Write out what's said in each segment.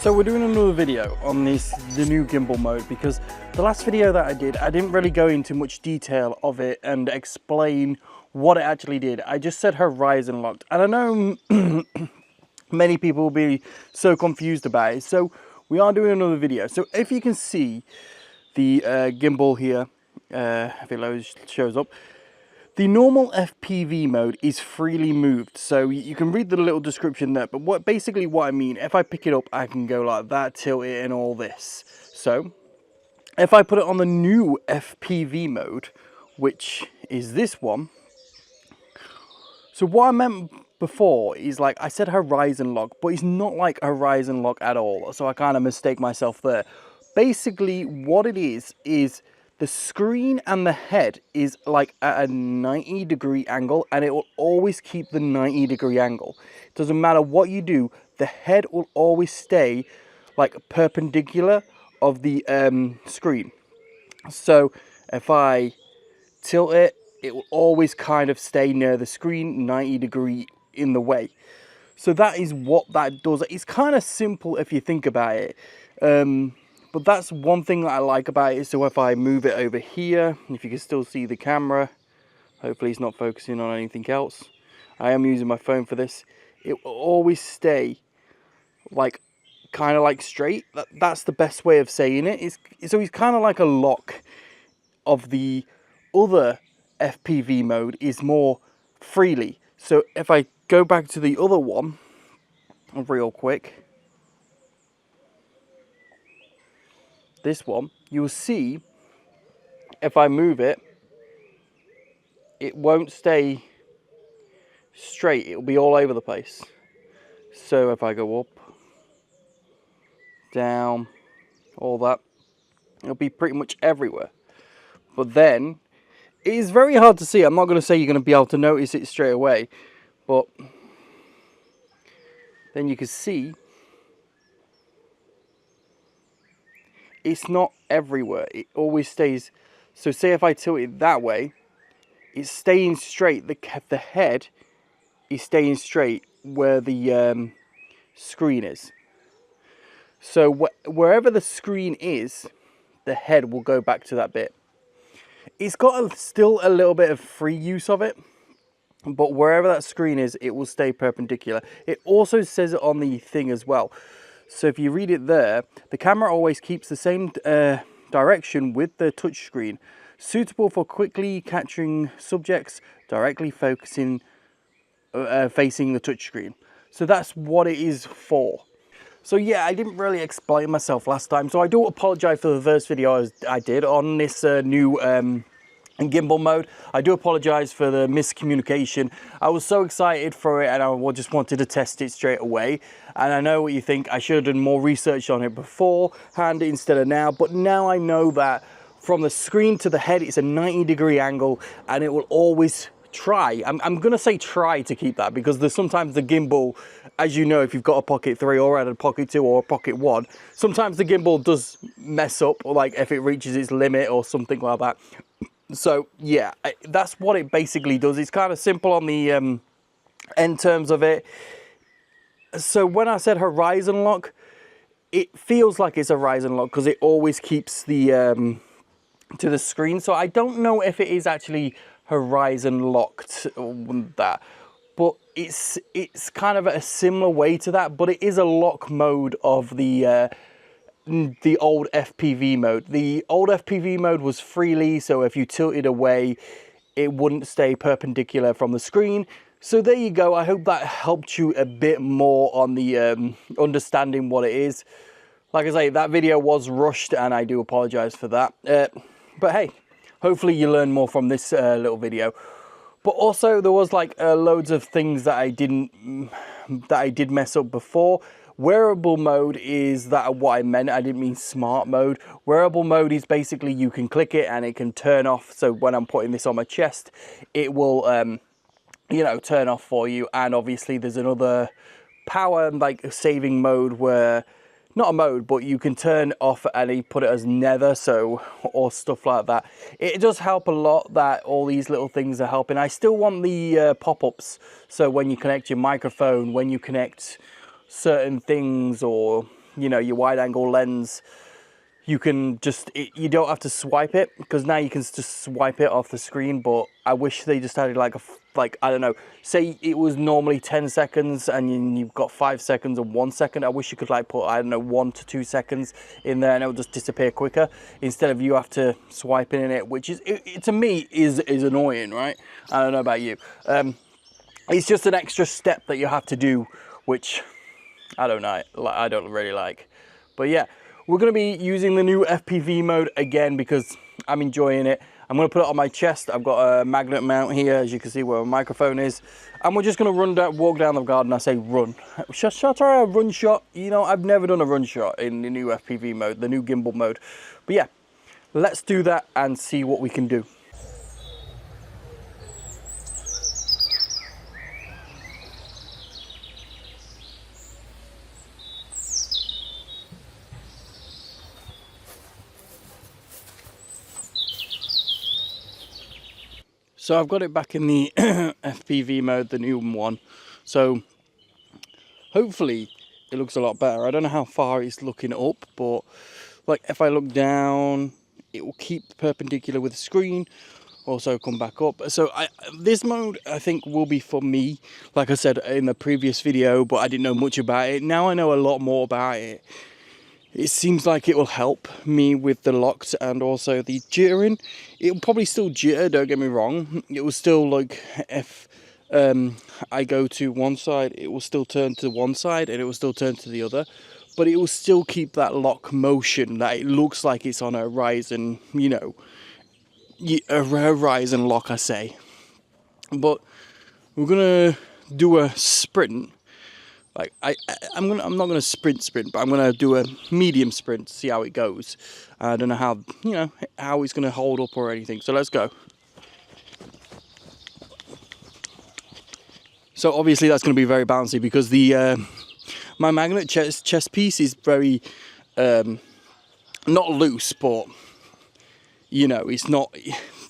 So we're doing another video on the new gimbal mode, because the last video that I did, I didn't really go into much detail of it and explain what it actually did. I just said horizon locked, and I know many people will be so confused about it, so we are doing another video. So if you can see the gimbal here, if it shows up, the normal FPV mode is freely moved, so you can read the little description there, but basically what I mean, if I pick it up, I can go like that, tilt it, and all this. So if I put it on the new FPV mode, which is this one, so what I meant before is, like I said, horizon lock, but it's not like horizon lock at all, so I kind of mistake myself there. Basically what it is the screen and the head is like at a 90-degree angle, and it will always keep the 90-degree angle. It doesn't matter what you do, the head will always stay like perpendicular of the screen. So if I tilt it, it will always kind of stay near the screen, 90-degree in the way. So that is what that does. It's kind of simple if you think about it. But that's one thing that I like about it. So if I move it over here, if you can still see the camera, hopefully it's not focusing on anything else. I am using my phone for this. It will always stay like kind of like straight. That's the best way of saying it. So it's kind of like a lock of the other FPV mode is more freely. So if I go back to the other one real quick, this one, you'll see if I move it, it won't stay straight, it'll be all over the place. So if I go up, down, all that, it'll be pretty much everywhere. But then it is very hard to see. I'm not going to say you're going to be able to notice it straight away, but then you can see it's not everywhere. It always stays. So say if I tilt it that way, it's staying straight. The head is staying straight where the screen is. So wherever the screen is, the head will go back to that bit. It's got still a little bit of free use of it, but wherever that screen is, it will stay perpendicular. It also says it on the thing as well. So if you read it there, the camera always keeps the same direction with the touchscreen, suitable for quickly capturing subjects directly facing the touchscreen. So that's what it is for. So yeah, I didn't really explain myself last time, so I do apologize for the first video I did on this new gimbal mode. I do apologize for the miscommunication. I was so excited for it, and I just wanted to test it straight away. And I know what you think. I should have done more research on it beforehand instead of now, but now I know that from the screen to the head, it's a 90-degree angle, and it will always try. I'm gonna say try to keep that, because there's sometimes the gimbal, as you know, if you've got a Pocket 3 or a Pocket 2 or a Pocket 1, sometimes the gimbal does mess up, or like if it reaches its limit or something like that. So yeah, that's what it basically does. It's kind of simple on the end terms of it. So when I said horizon lock, it feels like it's a horizon lock because it always keeps the to the screen. So I don't know if it is actually horizon locked or that, but it's kind of a similar way to that, but it is a lock mode of the old FPV mode. The old FPV mode was freely, so if you tilted away, it wouldn't stay perpendicular from the screen. So there you go. I hope that helped you a bit more on the understanding what it is. Like I say, that video was rushed, and I do apologize for that. But hey, hopefully you learn more from this little video. But also there was like loads of things that I did mess up before. Wearable mode is what I meant. I didn't mean smart mode. Wearable mode is basically you can click it and it can turn off. So when I'm putting this on my chest, it will you know, turn off for you. And obviously there's another power like saving mode where, not a mode, but you can turn off and you put it as nether, so, or stuff like that. It does help a lot that all these little things are helping. I still want the pop-ups, so when you connect your microphone, when you connect certain things, or you know, your wide angle lens, you can just, you don't have to swipe it, because now you can just swipe it off the screen. But I wish they just added like I don't know, say it was normally 10 seconds and you've got 5 seconds and 1 second. I wish you could like put, I don't know, 1 to 2 seconds in there and it'll just disappear quicker, instead of you have to swipe in it, which is, to me is annoying, right? I don't know about you. It's just an extra step that you have to do, which I don't know, I don't really like. But yeah, we're going to be using the new FPV mode again because I'm enjoying it. I'm going to put it on my chest. I've got a magnet mount here, as you can see, where my microphone is. And we're just going to walk down the garden. I say run. Should I try a run shot? You know, I've never done a run shot in the new FPV mode, the new gimbal mode. But yeah, let's do that and see what we can do. So I've got it back in the FPV mode, the new one. So hopefully it looks a lot better. I don't know how far it's looking up, but like if I look down, it will keep perpendicular with the screen, also come back up. So this mode I think will be for me, like I said in the previous video, but I didn't know much about it. Now I know a lot more about it. It seems like it will help me with the locked and also the jittering. It will probably still jitter, don't get me wrong. It will still, like, if I go to one side, it will still turn to one side and it will still turn to the other. But it will still keep that lock motion that it looks like it's on a rise and, you know, a rise and lock, I say. But we're going to do a sprint. Like I'm not gonna sprint, but I'm gonna do a medium sprint to see how it goes. I don't know how, you know, how it's gonna hold up or anything. So let's go. So obviously that's gonna be very bouncy because the my magnet chest piece is very not loose, but you know, it's not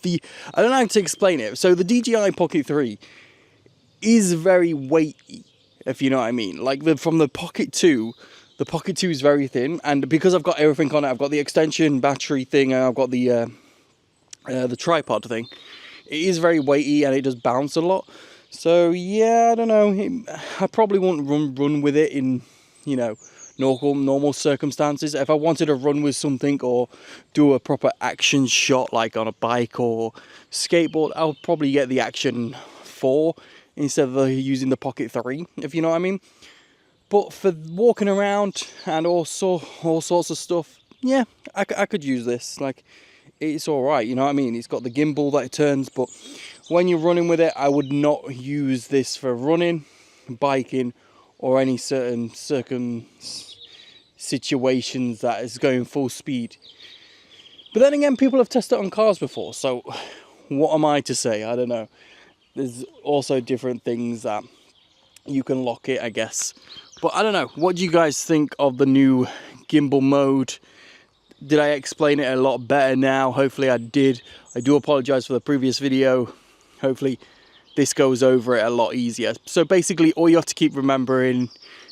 the, I don't know how to explain it. So the DJI Pocket 3 is very weighty, if you know what I mean. Like from the Pocket 2, the Pocket 2 is very thin, and because I've got everything on it, I've got the extension battery thing, and I've got the tripod thing. It is very weighty and it does bounce a lot. So yeah, I don't know. I probably won't run with it in, you know, normal circumstances. If I wanted to run with something or do a proper action shot, like on a bike or skateboard, I'll probably get the Action 4 instead of using the Pocket 3, if you know what I mean. But for walking around and all sorts of stuff, yeah, I could use this. Like, it's all right, you know what I mean. It's got the gimbal that it turns, but when you're running with it, I would not use this for running, biking, or any certain situations that is going full speed. But then again, people have tested it on cars before, so what am I to say? I don't know. There's also different things that you can lock it, I guess. But I don't know. What do you guys think of the new gimbal mode? Did I explain it a lot better now? Hopefully I did. I do apologize for the previous video. Hopefully this goes over it a lot easier. So basically all you have to keep remembering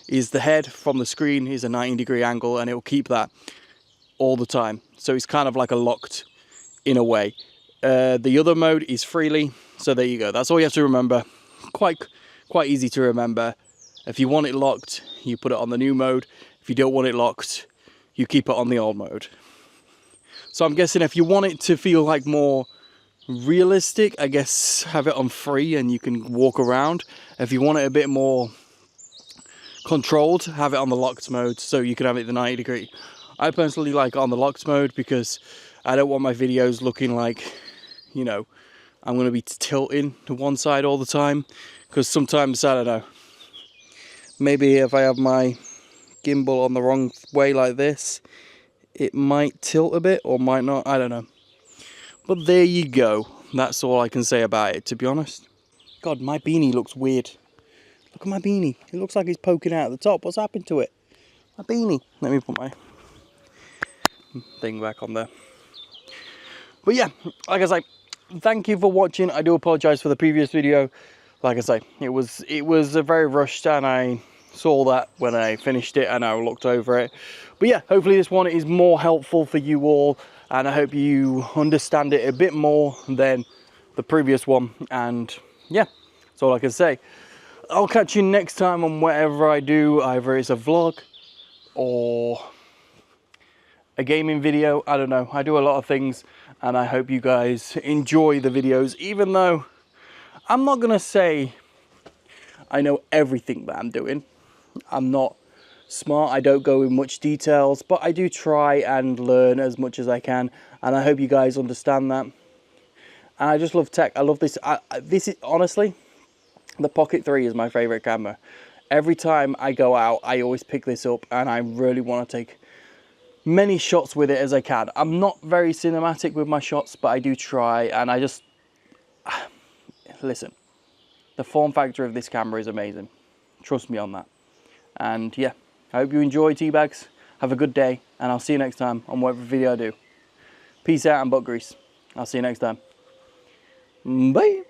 is the head from the screen is a 90-degree angle, and it will keep that all the time. So it's kind of like a locked in a way. The other mode is freely. So there you go. That's all you have to remember. Quite easy to remember. If you want it locked, you put it on the new mode. If you don't want it locked, you keep it on the old mode. So I'm guessing if you want it to feel like more realistic, I guess have it on free and you can walk around. If you want it a bit more controlled, have it on the locked mode so you can have it the 90 degree. I personally like it on the locked mode because I don't want my videos looking like, you know, I'm going to be tilting to one side all the time, because sometimes, I don't know, maybe if I have my gimbal on the wrong way like this, it might tilt a bit or might not, I don't know. But there you go. That's all I can say about it, to be honest. God, my beanie looks weird. Look at my beanie. It looks like it's poking out at the top. What's happened to it? My beanie. Let me put my thing back on there. But yeah, like I say, thank you for watching. I do apologize for the previous video. Like I say, it was very rushed, and I saw that when I finished it and I looked over it. But yeah, hopefully this one is more helpful for you all, and I hope you understand it a bit more than the previous one. And yeah, that's all I can say. I'll catch you next time on whatever I do, either it's a vlog or a gaming video. I don't know, I do a lot of things, and I hope you guys enjoy the videos, even though I'm not gonna say I know everything that I'm doing. I'm not smart, I don't go in much details, but I do try and learn as much as I can, and I hope you guys understand that. And I just love tech. I love this. This is honestly, the Pocket 3 is my favorite camera. Every time I go out, I always pick this up, and I really want to take many shots with it as I can. I'm not very cinematic with my shots, but I do try, and I just listen. The form factor of this camera is amazing. Trust me on that. And yeah, I hope you enjoy Teabags. Have a good day, and I'll see you next time on whatever video I do. Peace out and butt grease. I'll see you next time. Bye.